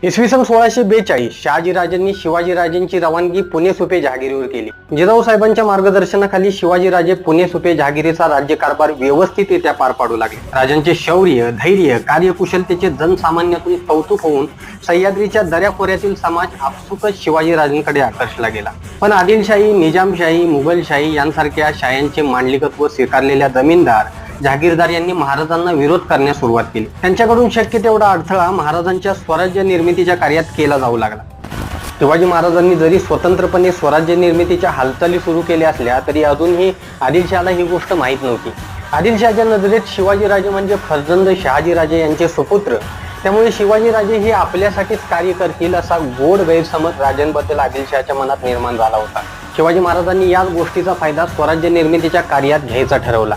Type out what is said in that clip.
इसवी सन 1642 शहाजीराजांनी शिवाजीराजांची रवानगी पुणे सुपे जहागिरीवर केली. जिजाऊ साहेबांच्या मार्गदर्शनाखाली शिवाजीराजे पुणे सुपे जहागिरीचा राज्यकारभार व्यवस्थितरित्या पार पाडू लागले. राजांचे शौर्य, धैर्य, कार्यकुशलतेचे जनसामान्यातून कौतुक होऊन सह्याद्रीच्या दऱ्याखोऱ्यातील समाज आपसुकच शिवाजीराजांकडे आकर्षला गेला. पण आदिलशाही, निजामशाही, मुघलशाही यांसारख्या शायांचे मांडलिकत्व स्वीकारलेल्या जमीनदार, जहागीरदार यांनी महाराजांना विरोध करण्यास सुरुवात केली. त्यांच्याकडून शक्य तेवढा अडथळा महाराजांच्या स्वराज्य निर्मितीच्या कार्यात केला जाऊ लागला. शिवाजी महाराजांनी जरी स्वतंत्रपणे स्वराज्य निर्मितीच्या हालचाली सुरू केल्या असल्या तरी अजूनही आदिलशहाला ही गोष्ट माहीत नव्हती. आदिलशहाच्या नजरेत शिवाजीराजे म्हणजे फर्जंद शहाजीराजे यांचे सुपुत्र. त्यामुळे शिवाजीराजे हे आपल्यासाठीच कार्य करतील असा गोड गैरसमज राजांबद्दल आदिलशहाच्या मनात निर्माण झाला होता. शिवाजी महाराजांनी याच गोष्टीचा फायदा स्वराज्य निर्मितीच्या कार्यात घ्यायचा ठरवला.